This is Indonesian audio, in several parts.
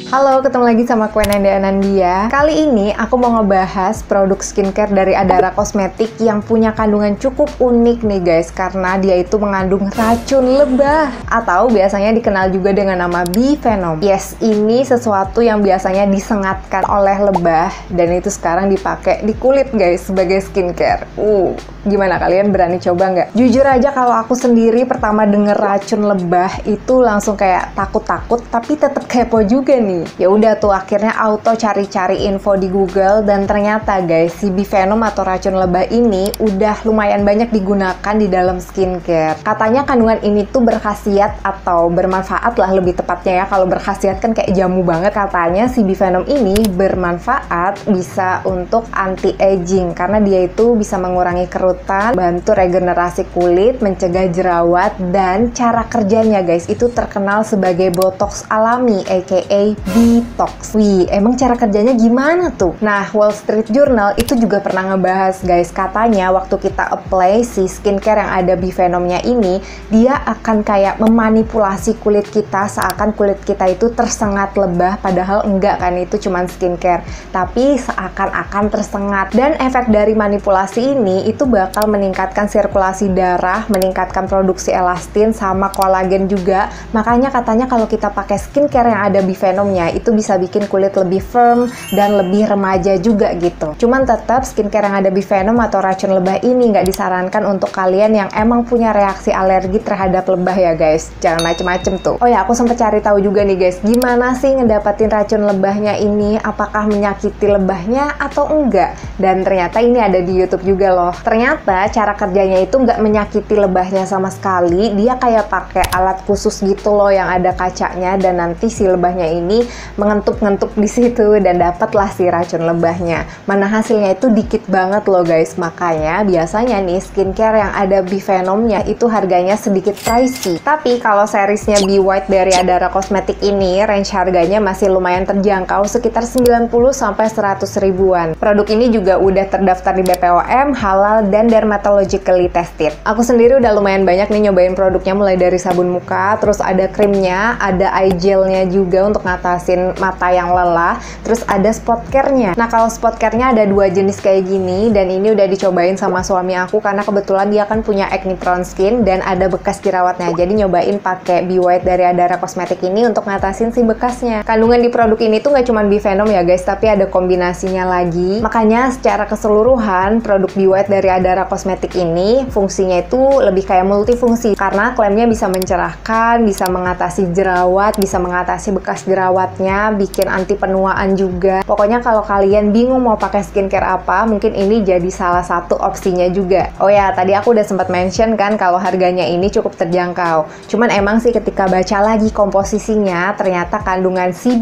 Halo, ketemu lagi sama aku Ananda Anandia. Kali ini aku mau ngebahas produk skincare dari Adara Cosmetics yang punya kandungan cukup unik nih guys, karena dia itu mengandung racun lebah atau biasanya dikenal juga dengan nama bifenom. Yes, ini sesuatu yang biasanya disengatkan oleh lebah dan itu sekarang dipakai di kulit guys sebagai skincare. Gimana, kalian berani coba nggak? Jujur aja kalau aku sendiri pertama denger racun lebah itu langsung kayak takut-takut, tapi tetap kepo juga nih. Ya udah tuh akhirnya auto cari-cari info di Google dan ternyata guys, si bifenom atau racun lebah ini udah lumayan banyak digunakan di dalam skincare. Katanya kandungan ini tuh berkhasiat atau bermanfaat lah lebih tepatnya ya. Kalau berkhasiat kan kayak jamu banget. Katanya si bifenom ini bermanfaat bisa untuk anti-aging karena dia itu bisa mengurangi kerutan, bantu regenerasi kulit, mencegah jerawat, dan cara kerjanya guys itu terkenal sebagai botox alami aka detox. Wih, emang cara kerjanya gimana tuh? Nah, Wall Street Journal itu juga pernah ngebahas guys, katanya waktu kita apply si skincare yang ada bifenomnya ini, dia akan kayak memanipulasi kulit kita seakan kulit kita itu tersengat lebah, padahal enggak kan, itu cuman skincare, tapi seakan-akan tersengat. Dan efek dari manipulasi ini itu bakal meningkatkan sirkulasi darah, meningkatkan produksi elastin sama kolagen juga. Makanya katanya kalau kita pakai skincare yang ada bifenomnya itu bisa bikin kulit lebih firm dan lebih remaja juga gitu. Cuman tetap skincare yang ada bifenom atau racun lebah ini nggak disarankan untuk kalian yang emang punya reaksi alergi terhadap lebah ya guys. Jangan macem-macem tuh. Oh ya, aku sempet cari tahu juga nih guys, gimana sih ngedapatin racun lebahnya ini, apakah menyakiti lebahnya atau enggak. Dan ternyata ini ada di YouTube juga loh. Ternyata cara kerjanya itu nggak menyakiti lebahnya sama sekali. Dia kayak pakai alat khusus gitu loh yang ada kacanya, dan nanti si lebahnya ini mengentup-ngentup di situ dan dapatlah si racun lebahnya. Mana hasilnya itu dikit banget loh guys. Makanya biasanya nih skincare yang ada bifenomnya itu harganya sedikit pricey. Tapi kalau seriesnya Be White dari Adara Cosmetics ini range harganya masih lumayan terjangkau, sekitar 90 sampai 100 ribuan. Produk ini juga udah terdaftar di BPOM, halal, dan dermatologically tested. Aku sendiri udah lumayan banyak nih nyobain produknya, mulai dari sabun muka, terus ada krimnya, ada eye gelnya juga untuk ngatasin mata yang lelah, terus ada spot care-nya. Nah, kalau spot care-nya ada dua jenis kayak gini, dan ini udah dicobain sama suami aku karena kebetulan dia kan punya acne prone skin dan ada bekas jerawatnya. Jadi nyobain pakai Be White dari Adara Cosmetics ini untuk ngatasin si bekasnya. Kandungan di produk ini tuh nggak cuma bifenom ya guys, tapi ada kombinasinya lagi. Makanya secara keseluruhan produk Be White dari Adara Cosmetics ini fungsinya itu lebih kayak multifungsi karena klaimnya bisa mencerahkan, bisa mengatasi jerawat, bisa mengatasi bekas jerawatnya, bikin anti penuaan juga. Pokoknya kalau kalian bingung mau pakai skincare apa, mungkin ini jadi salah satu opsinya juga. Oh ya, tadi aku udah sempat mention kan kalau harganya ini cukup terjangkau. Cuman emang sih ketika baca lagi komposisinya, ternyata kandungan si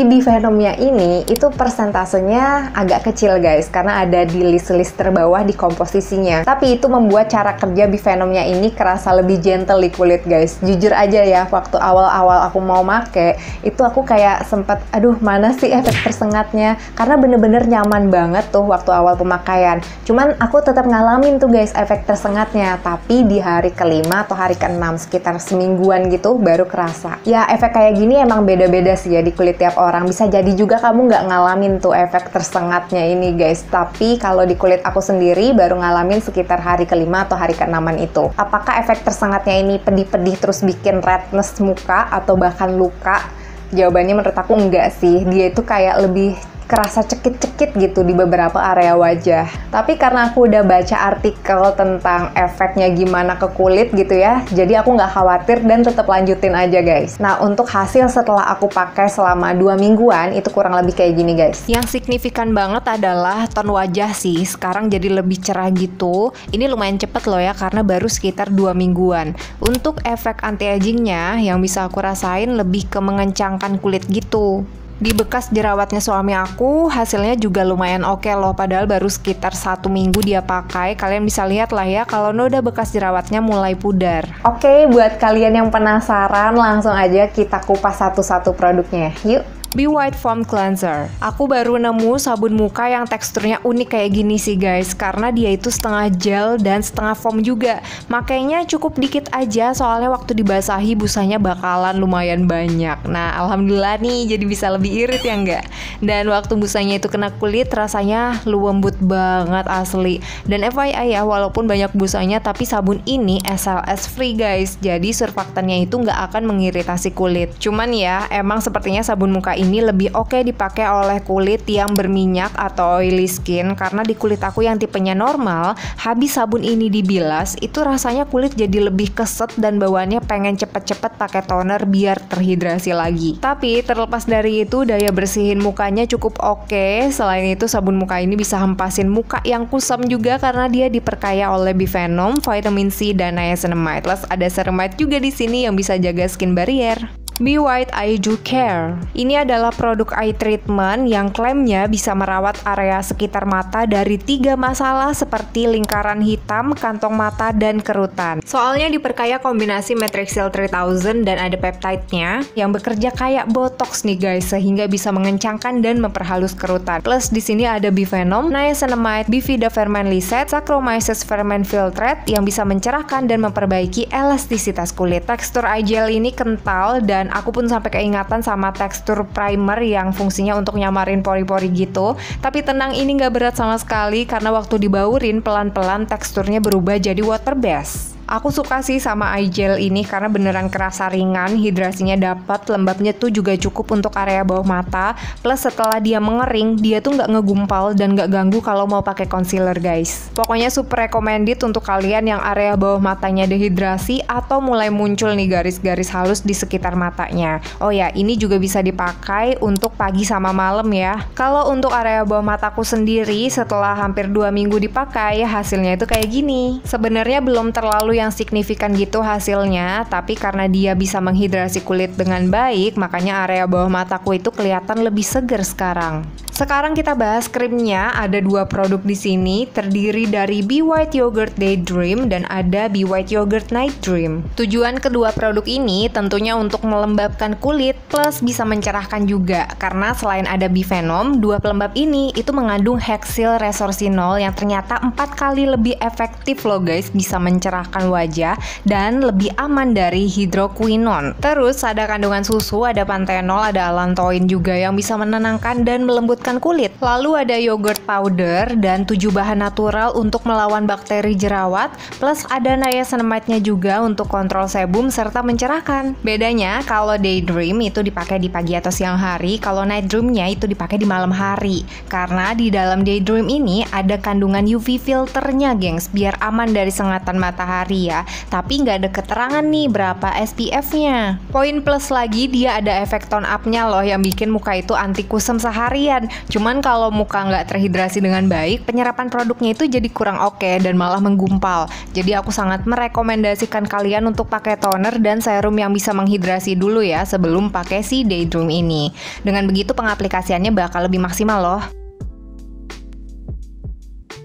bifenomnya ini itu persentasenya agak kecil guys, karena ada di list-list terbawah di komposisinya. Tapi itu membuat cara kerja bifenomnya ini kerasa lebih gentle di kulit guys. Jujur aja ya, waktu awal-awal aku mau make, itu aku kayak sempet, aduh mana sih efek tersengatnya, karena bener-bener nyaman banget tuh waktu awal pemakaian. Cuman aku tetap ngalamin tuh guys efek tersengatnya, tapi di hari kelima atau hari keenam, sekitar semingguan gitu baru kerasa. Ya, efek kayak gini emang beda-beda sih ya di kulit tiap orang. Bisa jadi juga kamu nggak ngalamin tuh efek tersengatnya ini guys, tapi kalau di kulit aku sendiri baru ngalamin sekitar hari kelima atau hari keenaman itu. Apakah efek tersengatnya ini pedih-pedih terus bikin redness muka atau bahkan luka? Jawabannya menurut aku enggak sih. Dia itu kayak lebih kerasa cekit-cekit gitu di beberapa area wajah. Tapi karena aku udah baca artikel tentang efeknya gimana ke kulit gitu ya, jadi aku nggak khawatir dan tetap lanjutin aja guys. Nah, untuk hasil setelah aku pakai selama 2 mingguan itu kurang lebih kayak gini guys. Yang signifikan banget adalah ton wajah sih sekarang jadi lebih cerah gitu. Ini lumayan cepet loh ya, karena baru sekitar 2 mingguan. Untuk efek anti-agingnya yang bisa aku rasain lebih ke mengencangkan kulit gitu. Di bekas jerawatnya suami aku, hasilnya juga lumayan oke loh, padahal baru sekitar 1 minggu dia pakai. Kalian bisa lihat lah ya kalau noda bekas jerawatnya mulai pudar. Oke, buat kalian yang penasaran, langsung aja kita kupas satu-satu produknya. Yuk! Be White Foam Cleanser. Aku baru nemu sabun muka yang teksturnya unik kayak gini sih guys, karena dia itu setengah gel dan setengah foam juga. Makanya cukup dikit aja, soalnya waktu dibasahi busanya bakalan lumayan banyak. Nah alhamdulillah nih, jadi bisa lebih irit ya enggak? Dan waktu busanya itu kena kulit rasanya lembut banget asli. Dan FYI ya, walaupun banyak busanya tapi sabun ini SLS free guys, jadi surfaktannya itu nggak akan mengiritasi kulit. Cuman ya, emang sepertinya sabun muka ini lebih oke dipakai oleh kulit yang berminyak atau oily skin, karena di kulit aku yang tipenya normal, habis sabun ini dibilas itu rasanya kulit jadi lebih keset dan bawaannya pengen cepet-cepet pakai toner biar terhidrasi lagi. Tapi terlepas dari itu, daya bersihin mukanya cukup oke. Selain itu sabun muka ini bisa hempasin muka yang kusam juga karena dia diperkaya oleh bifenom, vitamin C dan niacinamide. Plus ada ceramide juga di sini yang bisa jaga skin barrier. Be White Eye Dew Care. Ini adalah produk eye treatment yang klaimnya bisa merawat area sekitar mata dari 3 masalah seperti lingkaran hitam, kantong mata, dan kerutan. Soalnya diperkaya kombinasi Matrixyl 3000 dan ada peptide-nya yang bekerja kayak botox nih guys, sehingga bisa mengencangkan dan memperhalus kerutan. Plus di sini ada bifenom, niacinamide, bifida ferment lyset, saccharomyces ferment filtrate yang bisa mencerahkan dan memperbaiki elastisitas kulit. Tekstur eye gel ini kental dan aku pun sampai keingatan sama tekstur primer yang fungsinya untuk nyamarin pori-pori gitu. Tapi tenang, ini nggak berat sama sekali karena waktu dibaurin pelan-pelan teksturnya berubah jadi water based. Aku suka sih sama eye gel ini karena beneran kerasa ringan, hidrasinya dapat, lembabnya tuh juga cukup untuk area bawah mata. Plus setelah dia mengering, dia tuh nggak ngegumpal dan nggak ganggu kalau mau pakai concealer guys. Pokoknya super recommended untuk kalian yang area bawah matanya dehidrasi atau mulai muncul nih garis-garis halus di sekitar matanya. Oh ya, ini juga bisa dipakai untuk pagi sama malam ya. Kalau untuk area bawah mataku sendiri, setelah hampir 2 minggu dipakai, hasilnya itu kayak gini. Sebenarnya belum terlalu yang signifikan gitu hasilnya, tapi karena dia bisa menghidrasi kulit dengan baik, makanya area bawah mataku itu kelihatan lebih seger sekarang. Sekarang kita bahas krimnya. Ada 2 produk di sini, terdiri dari Be White Yogurt Daydream dan ada Be White Yogurt Night Dream. Tujuan kedua produk ini tentunya untuk melembabkan kulit plus bisa mencerahkan juga, karena selain ada bifenom, 2 pelembab ini itu mengandung hexyl resorcinol yang ternyata 4 kali lebih efektif loh guys, bisa mencerahkan wajah dan lebih aman dari hidroquinone. Terus ada kandungan susu, ada panthenol, ada allantoin juga yang bisa menenangkan dan melembutkan kulit. Lalu ada yogurt powder dan 7 bahan natural untuk melawan bakteri jerawat, plus ada niacinamide-nya juga untuk kontrol sebum serta mencerahkan. Bedanya kalau Daydream itu dipakai di pagi atau siang hari, kalau Night Dream-nya itu dipakai di malam hari. Karena di dalam Daydream ini ada kandungan UV filternya gengs, biar aman dari sengatan matahari ya. Tapi nggak ada keterangan nih berapa SPF-nya. Poin plus lagi, dia ada efek tone up-nya loh yang bikin muka itu anti kusam seharian. Cuman kalau muka nggak terhidrasi dengan baik, penyerapan produknya itu jadi kurang oke dan malah menggumpal. Jadi aku sangat merekomendasikan kalian untuk pakai toner dan serum yang bisa menghidrasi dulu ya sebelum pakai si Daydream ini. Dengan begitu pengaplikasiannya bakal lebih maksimal loh.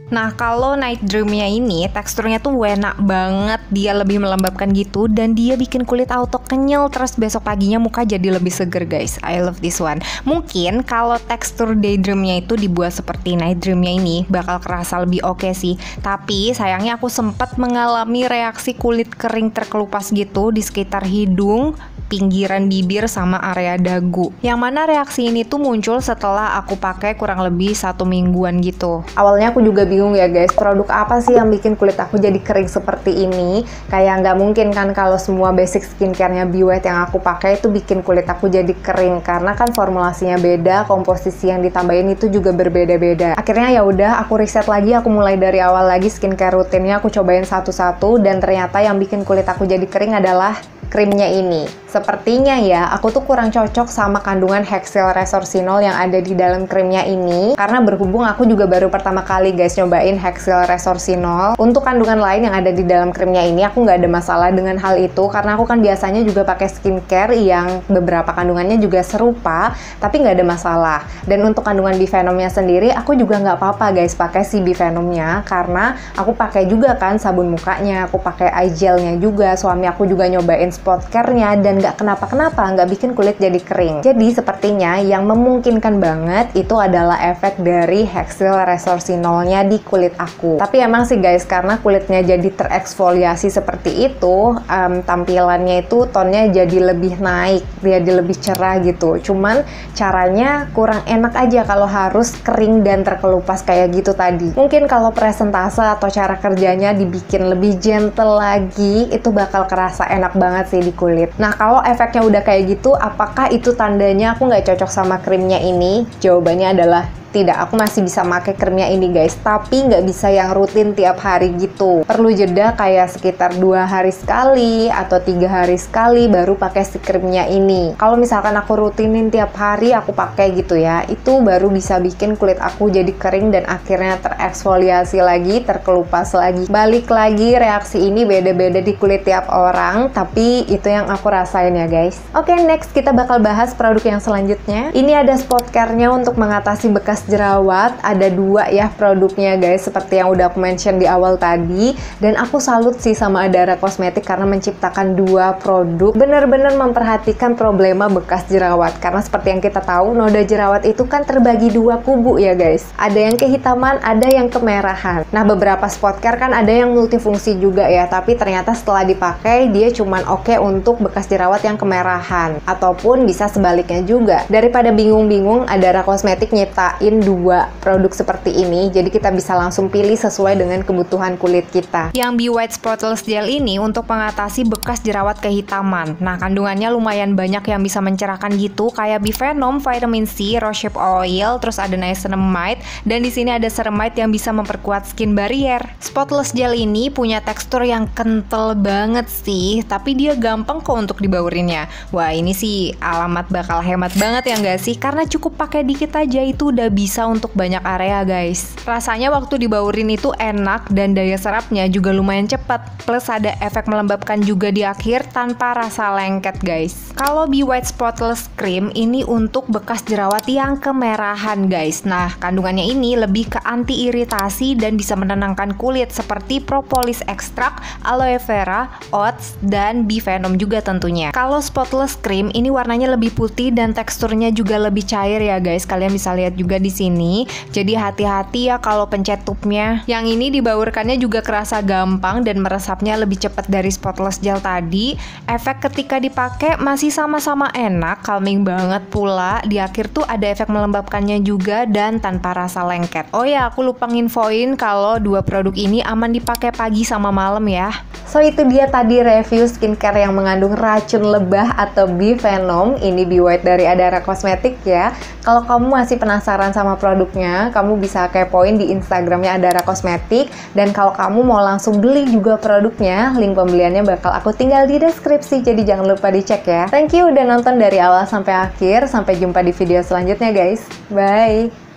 Nah kalau Night Dream-nya ini teksturnya tuh enak banget, dia lebih melembabkan gitu dan dia bikin kulit auto kenyal, terus besok paginya muka jadi lebih seger guys. I love this one. Mungkin kalau tekstur Daydream-nya itu dibuat seperti Night Dream-nya ini bakal kerasa lebih oke sih. Tapi sayangnya aku sempat mengalami reaksi kulit kering terkelupas gitu di sekitar hidung, pinggiran bibir sama area dagu. Yang mana reaksi ini tuh muncul setelah aku pakai kurang lebih 1 mingguan gitu. Awalnya aku juga bingung ya guys, produk apa sih yang bikin kulit aku jadi kering seperti ini? Kayak nggak mungkin kan kalau semua basic skincare-nya Be White yang aku pakai itu bikin kulit aku jadi kering, karena kan formulasinya beda, komposisi yang ditambahin itu juga berbeda-beda. Akhirnya ya udah, aku riset lagi, aku mulai dari awal lagi skincare rutinnya, aku cobain satu-satu dan ternyata yang bikin kulit aku jadi kering adalah krimnya ini. Sepertinya ya, aku tuh kurang cocok sama kandungan hexyl resorcinol yang ada di dalam krimnya ini, karena berhubung aku juga baru pertama kali guys nyobain hexyl resorcinol. Untuk kandungan lain yang ada di dalam krimnya ini aku nggak ada masalah dengan hal itu, karena aku kan biasanya juga pakai skincare yang beberapa kandungannya juga serupa, tapi nggak ada masalah. Dan untuk kandungan bifenomnya sendiri aku juga nggak apa-apa guys pakai si bifenomnya, karena aku pakai juga kan sabun mukanya, aku pakai eye gelnya juga, suami aku juga nyobain spot care-nya dan nggak kenapa-kenapa, nggak bikin kulit jadi kering. Jadi sepertinya yang memungkinkan banget itu adalah efek dari Hexyl Resorcinol-nya di kulit aku. Tapi emang sih guys, karena kulitnya jadi tereksfoliasi seperti itu, tampilannya itu tonnya jadi lebih naik, jadi lebih cerah gitu. Cuman caranya kurang enak aja kalau harus kering dan terkelupas kayak gitu tadi. Mungkin kalau presentase atau cara kerjanya dibikin lebih gentle lagi, itu bakal kerasa enak banget sih di kulit. Nah, kalau efeknya udah kayak gitu, apakah itu tandanya aku nggak cocok sama krimnya ini? Jawabannya adalah tidak, aku masih bisa pakai krimnya ini guys, tapi nggak bisa yang rutin tiap hari gitu. Perlu jeda kayak sekitar 2 hari sekali atau 3 hari sekali baru pakai si krimnya ini. Kalau misalkan aku rutinin tiap hari aku pakai gitu ya, itu baru bisa bikin kulit aku jadi kering dan akhirnya tereksfoliasi lagi, terkelupas lagi. Balik lagi, reaksi ini beda-beda di kulit tiap orang, tapi itu yang aku rasain ya guys. Oke, next kita bakal bahas produk yang selanjutnya. Ini ada spot care-nya untuk mengatasi bekas jerawat. Ada 2 ya produknya guys, seperti yang udah aku mention di awal tadi. Dan aku salut sih sama Adara Cosmetics karena menciptakan 2 produk benar-benar memperhatikan problema bekas jerawat. Karena seperti yang kita tahu, noda jerawat itu kan terbagi 2 kubu ya guys. Ada yang kehitaman, ada yang kemerahan. Nah, beberapa spot care kan ada yang multifungsi juga ya, tapi ternyata setelah dipakai dia cuman oke untuk bekas jerawat yang kemerahan, ataupun bisa sebaliknya juga. Daripada bingung-bingung, Adara Cosmetics nyiptain 2 produk seperti ini, jadi kita bisa langsung pilih sesuai dengan kebutuhan kulit kita. Yang Be White Spotless Gel ini untuk mengatasi bekas jerawat kehitaman. Nah, kandungannya lumayan banyak yang bisa mencerahkan gitu, kayak bifenom, vitamin C, rosehip oil, terus ada niacinamide, dan di sini ada ceramide yang bisa memperkuat skin barrier. Spotless Gel ini punya tekstur yang kental banget sih, tapi dia gampang kok untuk dibaurinnya. Wah, ini sih alamat bakal hemat banget ya nggak sih? Karena cukup pakai dikit aja itu udah bisa untuk banyak area guys. Rasanya waktu dibaurin itu enak dan daya serapnya juga lumayan cepat. Plus ada efek melembabkan juga di akhir tanpa rasa lengket guys. Kalau Be White Spotless Cream ini untuk bekas jerawat yang kemerahan guys. Nah, kandungannya ini lebih ke anti iritasi dan bisa menenangkan kulit seperti propolis ekstrak, aloe vera, oats, dan bifenom juga tentunya. Kalau Spotless Cream ini warnanya lebih putih dan teksturnya juga lebih cair ya guys. Kalian bisa lihat juga di sini. Jadi hati-hati ya kalau pencet tubnya. Yang ini dibaurkannya juga kerasa gampang dan meresapnya lebih cepat dari Spotless Gel tadi. Efek ketika dipakai masih sama-sama enak, calming banget pula. Di akhir tuh ada efek melembabkannya juga dan tanpa rasa lengket. Oh ya, aku lupa nginfoin kalau 2 produk ini aman dipakai pagi sama malam ya. So itu dia tadi review skincare yang mengandung racun lebah atau bifenom. Ini Be White dari Adara Cosmetics ya. Kalau kamu masih penasaran sama produknya, kamu bisa kepoin di Instagramnya Adara Cosmetics. Dan kalau kamu mau langsung beli juga produknya, link pembeliannya bakal aku tinggal di deskripsi. Jadi jangan lupa dicek ya. Thank you udah nonton dari awal sampai akhir. Sampai jumpa di video selanjutnya guys. Bye!